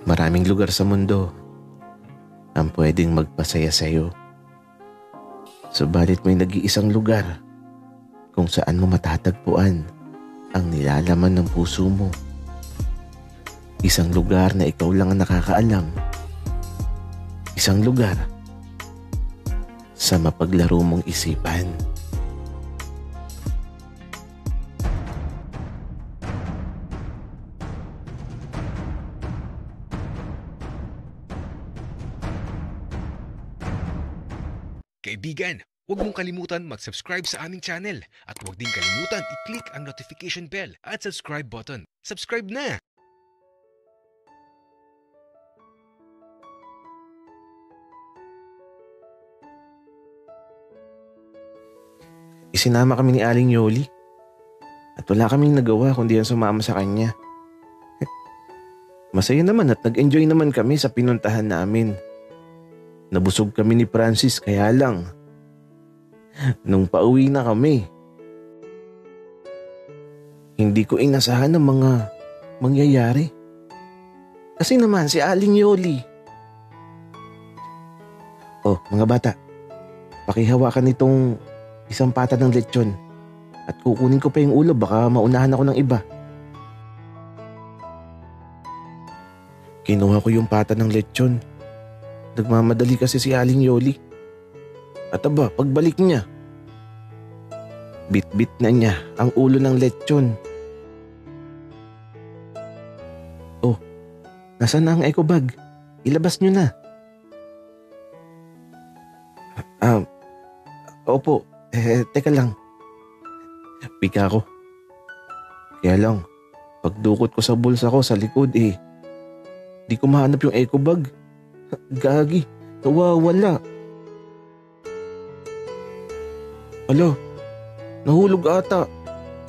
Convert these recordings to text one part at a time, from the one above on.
Maraming lugar sa mundo ang pwedeng magpasaya sa'yo. Subalit may nag-iisang lugar kung saan mo matatagpuan ang nilalaman ng puso mo. Isang lugar na ikaw lang ang nakakaalam. Isang lugar sa mapaglaro mong isipan. Kaibigan, huwag mong kalimutan mag-subscribe sa aming channel at huwag din kalimutan i-click ang notification bell at subscribe button. Subscribe na! Isinama kami ni Aling Yoli at wala kaming nagawa kundi ang sumama sa kanya. Masaya naman at nag-enjoy naman kami sa pinuntahan namin. Nabusog kami ni Francis kaya lang. Nung pauwi na kami, hindi ko inasahan ang mga mangyayari. Kasi naman si Aling Yoli. Oh, mga bata, pakihawakan itong isang pata ng lechon at kukunin ko pa yung ulo, baka maunahan ako ng iba. Kinuha ko yung pata ng lechon. Nagmamadali kasi si Aling Yoli. At aba, pagbalik niya, bit-bit na niya ang ulo ng lechon. Oh, nasaan na ang eco bag? Ilabas niyo na. Opo, teka lang. Pika ko. Kaya lang, pagdukot ko sa bulsa ko sa likod di ko mahanap yung eco bag. Gagi, nawawala. Alo, nahulog ata.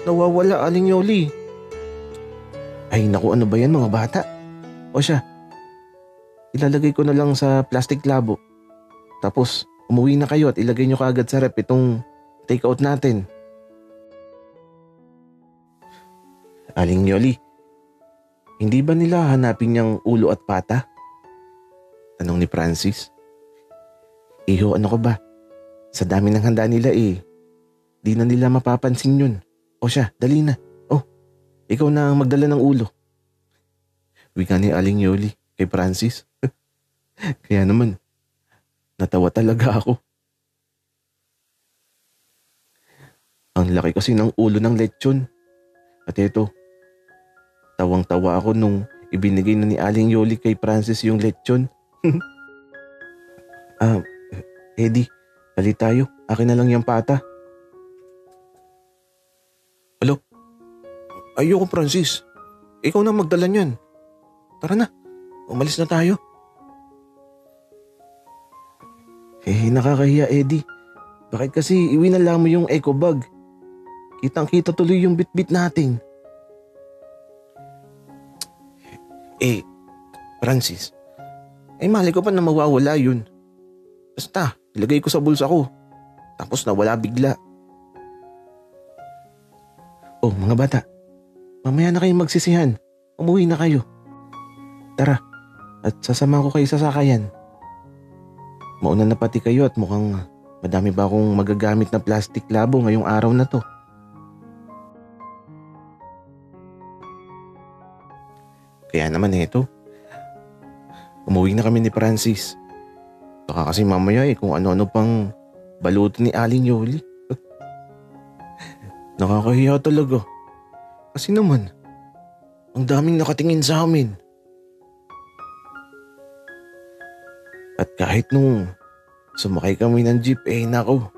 Nawawala, Aling Yoli. Ay naku, ano ba yan mga bata? O siya, ilalagay ko na lang sa plastic labo. Tapos umuwi na kayo at ilagay nyo kaagad sa rep itong take out natin. Aling Yoli, hindi ba nila hanapin niyang ulo at pata? Tanong ni Francis. Iho, ano ko ba? Sa dami ng handa nila di na nila mapapansin yun. O siya, dali na. Oh, ikaw na ang magdala ng ulo. Wika ni Aling Yoli kay Francis. Kaya naman, natawa talaga ako. Ang laki kasi ng ulo ng lechon. At eto, tawang-tawa ako nung ibinigay na ni Aling Yoli kay Francis yung lechon. Eddie, dali tayo. Akin na lang yung pata. Alo? Ayoko, Francis. Ikaw na magdala niyan. Tara na, umalis na tayo. Nakakahiya, Eddie. Bakit kasi iwinala mo yung eco bag? Kitang-kita tuloy yung bit-bit natin. Francis, mali ko pa na mawawala yun. Basta, ilagay ko sa bulsa ko. Tapos nawala bigla. Oh, mga bata. Mamaya na kayong magsisihan. Umuwi na kayo. Tara, at sasama ko kayo sa sakayan. Mauna na pati kayo at mukhang madami ba akong magagamit na plastic labo ngayong araw na to. Kaya naman eto. Umuwi na kami ni Francis. Baka kasi mamaya kung ano-ano pang baluto ni Aling Yoli. Nakakahiya talaga. Kasi naman, ang daming nakatingin sa amin. At kahit nung sumakay kami ng jeep, nako,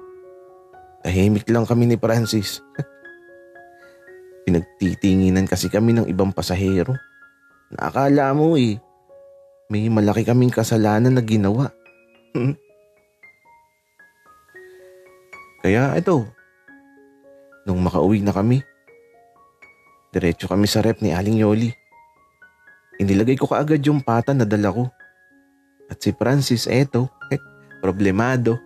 tahimik lang kami ni Francis. Pinagtitinginan kasi kami ng ibang pasahero. Nakakala mo may malaki kaming kasalanan na ginawa. Kaya ito, nung makauwi na kami, diretso kami sa rep ni Aling Yoli. Inilagay ko kaagad yung pata na dala ko. At si Francis, problemado.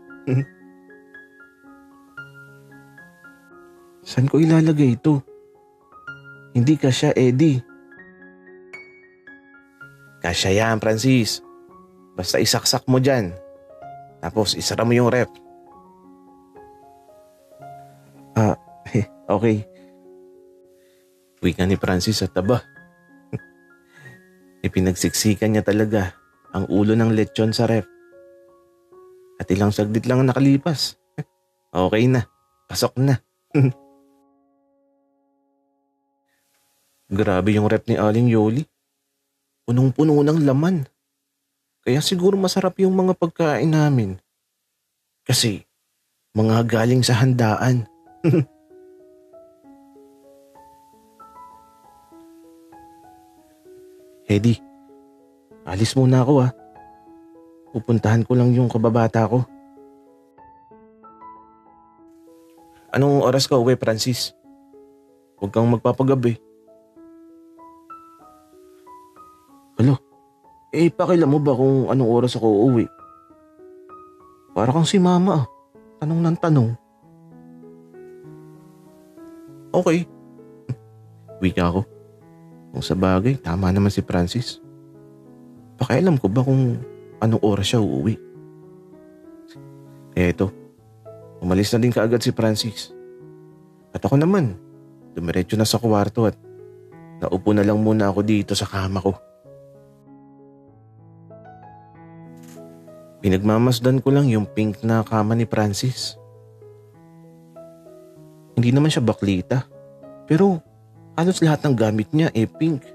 Saan ko ilalagay ito? Hindi ka siya, Eddie. Kasya yan, Francis. Basta isaksak mo dyan. Tapos isara mo yung ref. Okay. Wika ni Francis at taba. Ipinagsiksikan niya talaga ang ulo ng lechon sa ref. At ilang saglit lang nakalipas. Okay na. Pasok na. Grabe yung ref ni Aling Yoli. Punong-puno ng laman. Kaya siguro masarap yung mga pagkain namin. Kasi mga galing sa handaan. Hedy, alis muna ako Pupuntahan ko lang yung kababata ko. Anong oras ka uwi, Francis? Huwag kang magpapagabi. Hala, pakailan mo ba kung anong oras ako uuwi? Para kang si mama Tanong ng tanong. Okay. Wika ako. Kung sa bagay, tama naman si Francis. Pakialam ko ba kung anong oras siya uuwi? Eto, umalis na din kaagad si Francis. At ako naman, dumiretso na sa kwarto at naupo na lang muna ako dito sa kama ko. Pinagmamasdan ko lang yung pink na kama ni Francis. Hindi naman siya baklita, pero halos lahat ng gamit niya pink.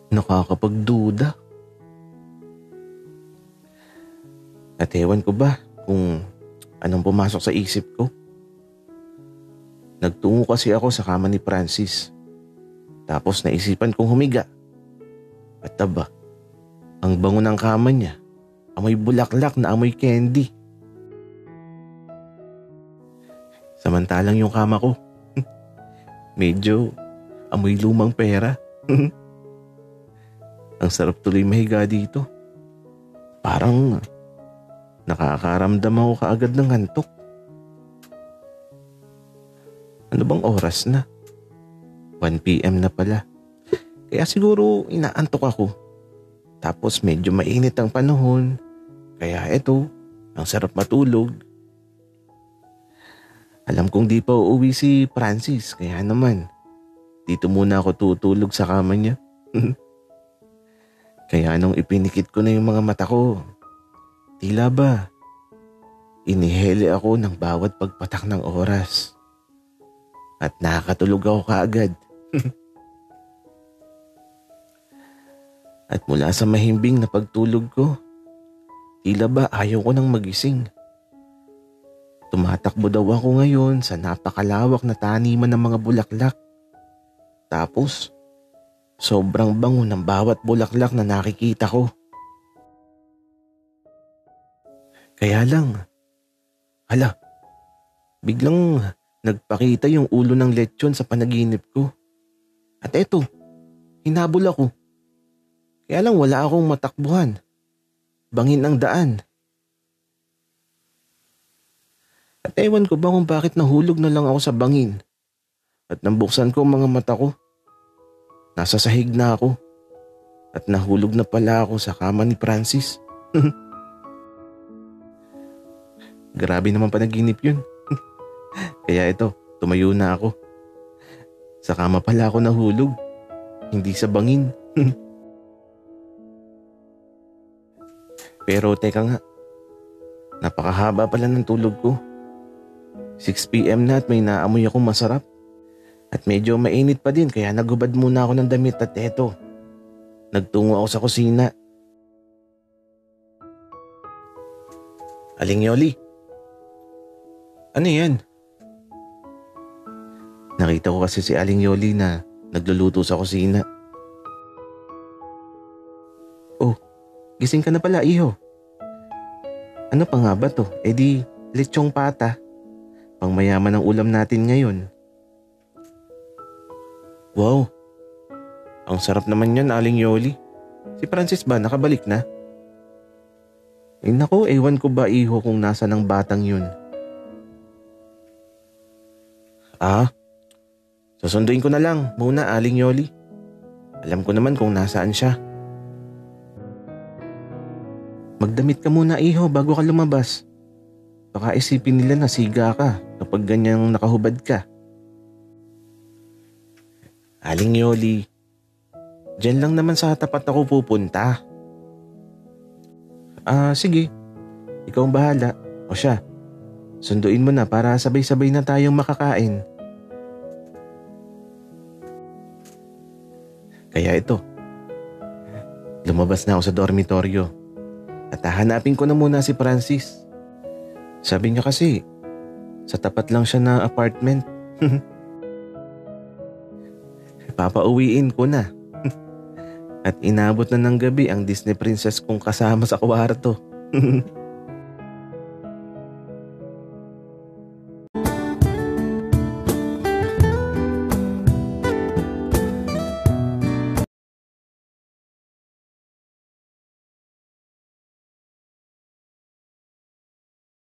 Nakakapagduda. At ewan ko ba kung anong pumasok sa isip ko. Nagtungo kasi ako sa kama ni Francis. Tapos naisipan kong humiga. At taba, ang bango ng kama niya, amoy bulaklak na amoy candy. Samantalang yung kama ko, medyo amoy lumang pera. Ang sarap tuloy mahiga dito. Parang nakakaramdam ako kaagad ng antok. Ano bang oras na? 1 PM na pala. Kaya siguro inaantok ako. Tapos medyo mainit ang panahon. Kaya eto, ang sarap matulog. Alam kong di pa uuwi si Francis, kaya naman dito muna ako tutulog sa kama niya. Kaya nung ipinikit ko na yung mga mata ko, tila ba inihele ako ng bawat pagpatak ng oras. At nakakatulog ako kaagad. At mula sa mahimbing na pagtulog ko, tila ba ayaw ko nang magising. Tumatakbo daw ako ngayon sa napakalawak na taniman ng mga bulaklak. Tapos, sobrang bango ng bawat bulaklak na nakikita ko. Kaya lang, biglang nagpakita yung ulo ng lechon sa panaginip ko. At eto, hinabol ako. Kaya lang wala akong matakbuhan. Bangin ang daan. At ewan ko ba kung bakit nahulog na lang ako sa bangin. At nang buksan ko ang mga mata ko, nasa sahig na ako. At nahulog na pala ako sa kama ni Francis. Grabe naman panaginip yun. Kaya ito, tumayo na ako. Sa kama pala ako nahulog, hindi sa bangin. Pero teka nga, napakahaba pala ng tulog ko. 6 PM na at may naamoy akong masarap. At medyo mainit pa din kaya nagubad muna ako ng damit at eto, nagtungo ako sa kusina. Aling Yoli, ano yan? Nakita ko kasi si Aling Yoli na nagluluto sa kusina. Oh, gising ka na pala, iho. Ano pa nga ba to? Di lechong pata. Pangmayaman ang ulam natin ngayon. Wow, ang sarap naman yan, Aling Yoli. Si Francis ba nakabalik na? Naku, ewan ko ba iho kung nasa ng batang yun. Susunduin ko na lang muna, Aling Yoli. Alam ko naman kung nasaan siya. Magdamit ka muna iho bago ka lumabas. Baka isipin nila na siga ka kapag ganyang nakahubad ka. Aling Yoli, diyan lang naman sa tapat ako pupunta. Sige. Ikaw ang bahala. O siya, sunduin mo na para sabay-sabay na tayong makakain. Kaya ito, lumabas na ako sa dormitoryo at hahanapin ko na muna si Francis. Sabi niya kasi, sa tapat lang siya na apartment. Papauwiin ko na. At inabot na ng gabi ang Disney princess kong kasama sa kwarto.